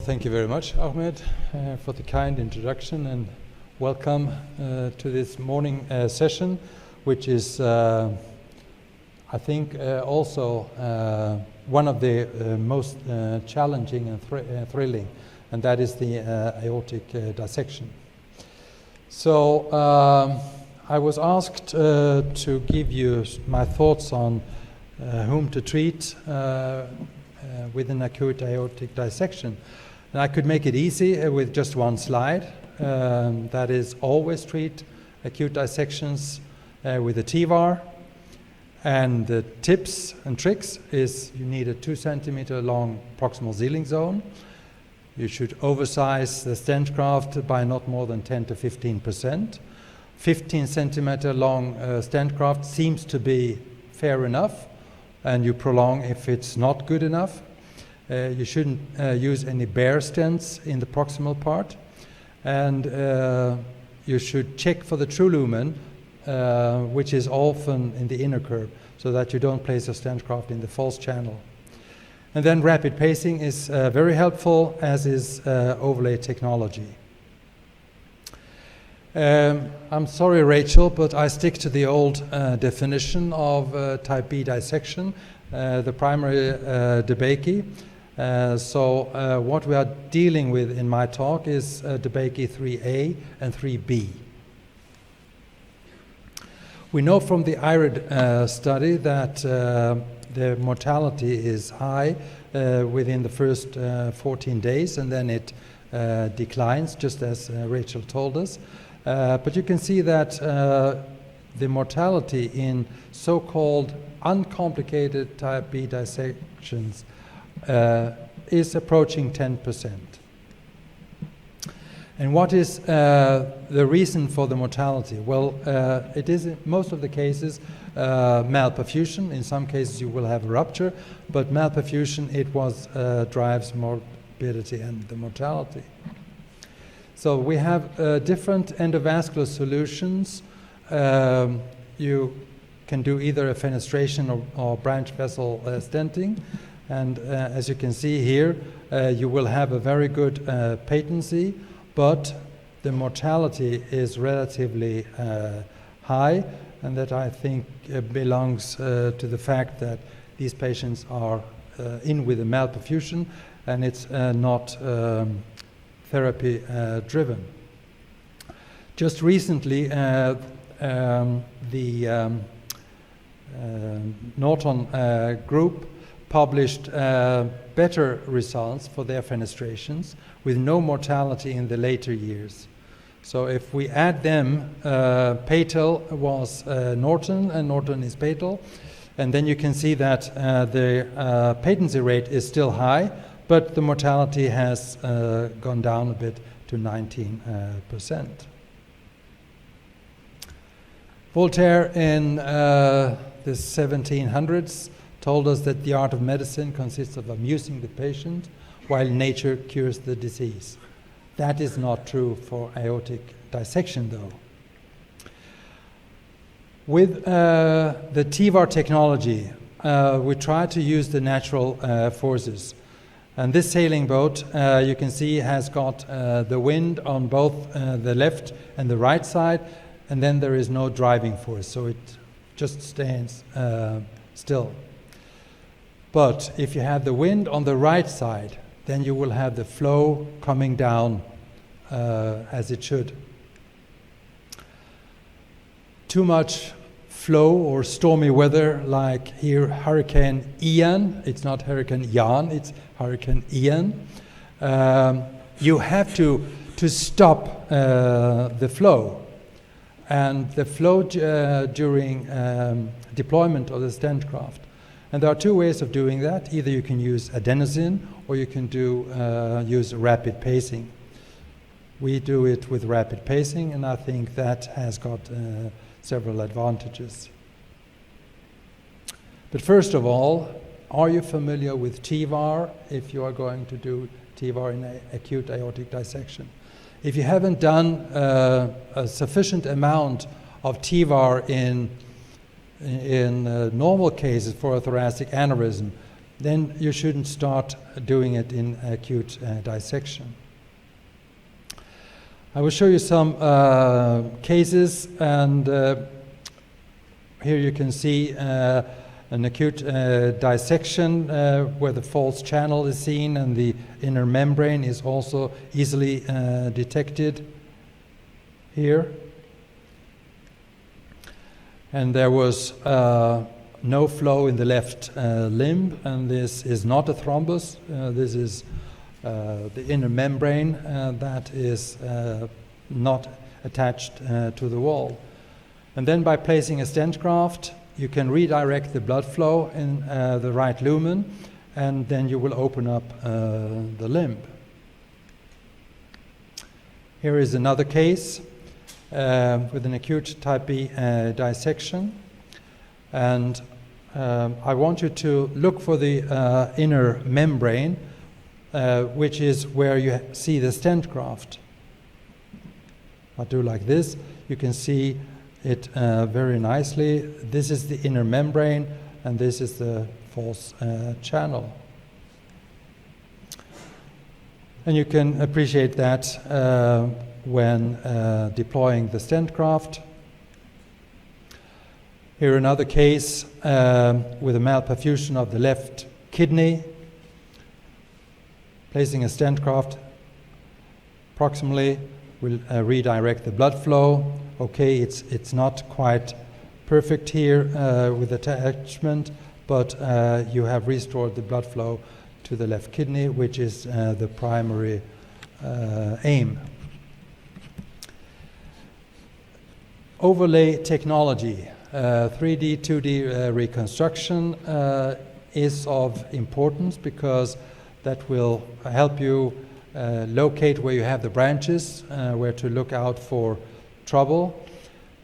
thank you very much, Ahmed, for the kind introduction, and welcome to this morning session, which is, I think, also one of the most challenging and thrilling, and that is the aortic dissection. So I was asked to give you my thoughts on whom to treat with an acute aortic dissection. And I could make it easy with just one slide. That is, always treat acute dissections with a TEVAR. And the tips and tricks is you need a 2 centimeter long proximal sealing zone. You should oversize the stent graft by not more than 10 to 15%. 15 centimeter long stent graft seems to be fair enough, and you prolong if it's not good enough. You shouldn't use any bare stents in the proximal part, and you should check for the true lumen, which is often in the inner curve, so that you don't place a stent graft in the false channel. And then rapid pacing is very helpful, as is overlay technology. I'm sorry, Rachel, but I stick to the old definition of type B dissection, the primary 𝗔𝗶𝗃𝗃. So what we are dealing with in my talk is 𝗔𝗶𝗃𝗃 3A and 3B. We know from the IRID study that the mortality is high within the first 14 days, and then it declines, just as Rachel told us. But you can see that the mortality in so-called uncomplicated type B dissections is approaching 10%. And what is the reason for the mortality? Well, it is in most of the cases malperfusion. In some cases you will have a rupture, but malperfusion drives morbidity and the mortality. So we have different endovascular solutions. You can do either a fenestration or branch vessel stenting. And as you can see here, you will have a very good patency, but the mortality is relatively high, and that I think belongs to the fact that these patients are in with a malperfusion, and it's not therapy driven. Just recently, the Norton group published better results for their fenestrations with no mortality in the later years. So if we add them, 𝗏𝗏 was Norton, and Norton is 𝗏𝗏, and then you can see that the patency rate is still high, but the mortality has gone down a bit to 19%. Voltaire in the 1700s told us that the art of medicine consists of amusing the patient while nature cures the disease. That is not true for aortic dissection, though. With the TEVAR technology, we try to use the natural forces. And this sailing boat, you can see, has got the wind on both the left and the right side, and then there is no driving force, so it just stands still. But if you have the wind on the right side, then you will have the flow coming down as it should. Too much flow or stormy weather, like here Hurricane Ian, it's not Hurricane Jan, it's Hurricane Ian, you have to stop the flow. And the flow during deployment of the stent graft. And there are two ways of doing that. Either you can use adenosine, or you can use rapid pacing. We do it with rapid pacing, and I think that has got several advantages. But first of all, are you familiar with TEVAR if you are going to do TEVAR in acute aortic dissection? If you haven't done a sufficient amount of TEVAR in normal cases for a thoracic aneurysm, then you shouldn't start doing it in acute dissection. I will show you some cases, and here you can see an acute dissection where the false channel is seen and the inner membrane is also easily detected here. And there was no flow in the left limb, and this is not a thrombus. This is the inner membrane that is not attached to the wall. And then by placing a stent graft, you can redirect the blood flow in the right lumen, and then you will open up the limb. Here is another case with an acute type B dissection. And I want you to look for the inner membrane, which is where you see the stent graft. I'll do like this. You can see it very nicely. This is the inner membrane, and this is the false channel. And you can appreciate that when deploying the stent graft. Here another case with a malperfusion of the left kidney. Placing a stent graft proximally will redirect the blood flow. Okay, it's not quite perfect here with attachment, but you have restored the blood flow to the left kidney, which is the primary aim. Overlay technology, 3D, 2D reconstruction is of importance because that will help you locate where you have the branches, where to look out for trouble.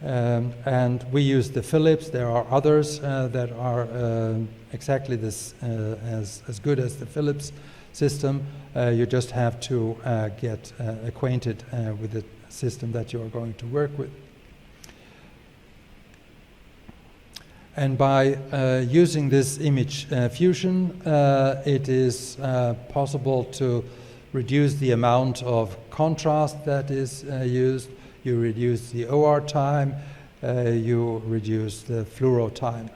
And we use the Philips. There are others that are exactly this as good as the Philips system. You just have to get acquainted with the system that you are going to work with. And by using this image fusion, it is possible to reduce the amount of contrast that is used. You reduce the OR time, you reduce the fluoro time.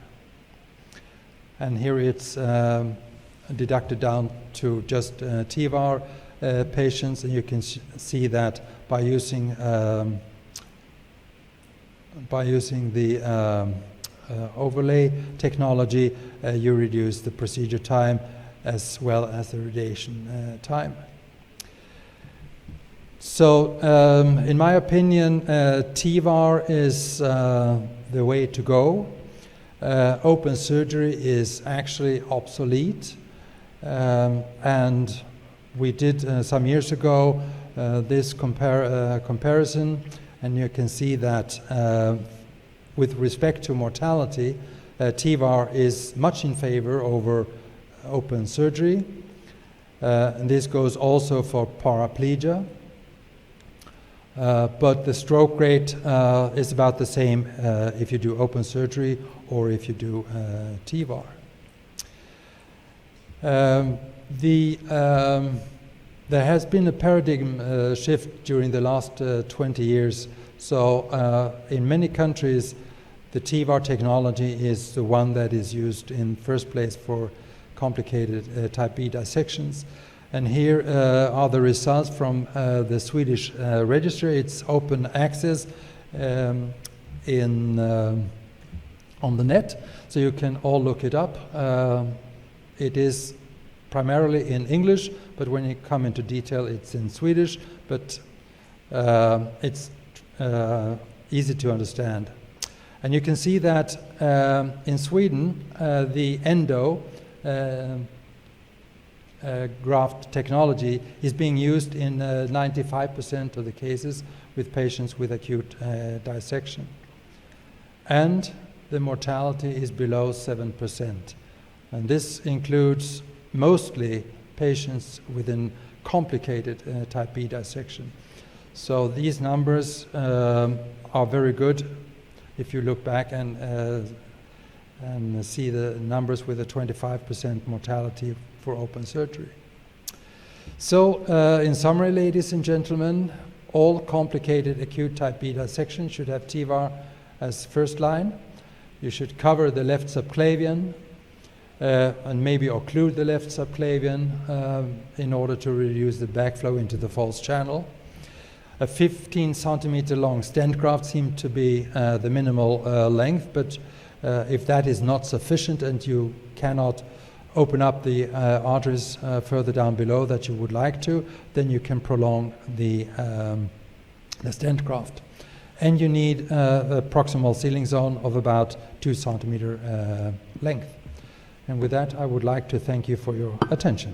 And here it's deducted down to just TEVAR patients, and you can see that by using the overlay technology, you reduce the procedure time as well as the radiation time. So, in my opinion, TEVAR is the way to go. Open surgery is actually obsolete, and we did some years ago this comparison, and you can see that with respect to mortality, TEVAR is much in favor over open surgery, and this goes also for paraplegia. But the stroke rate is about the same if you do open surgery or if you do TEVAR. There has been a paradigm shift during the last 20 years. So in many countries, the TEVAR technology is the one that is used in first place for complicated type B dissections. And here are the results from the Swedish registry. It's open access on the net, so you can all look it up. It is primarily in English, but when you come into detail, it's in Swedish, but it's easy to understand. And you can see that in Sweden, the endo graft technology is being used in 95% of the cases with patients with acute dissection. And the mortality is below 7%. And this includes mostly patients with a complicated type B dissection. So these numbers are very good if you look back and and see the numbers with a 25% mortality for open surgery. So, in summary, ladies and gentlemen, all complicated acute type B dissections should have TEVAR as first line. You should cover the left subclavian and maybe occlude the left subclavian in order to reduce the backflow into the false channel. A 15 centimeter long stent graft seemed to be the minimal length, but if that is not sufficient and you cannot open up the arteries further down below that you would like to, then you can prolong the stent graft. And you need a proximal sealing zone of about 2 centimeter length. And with that, I would like to thank you for your attention.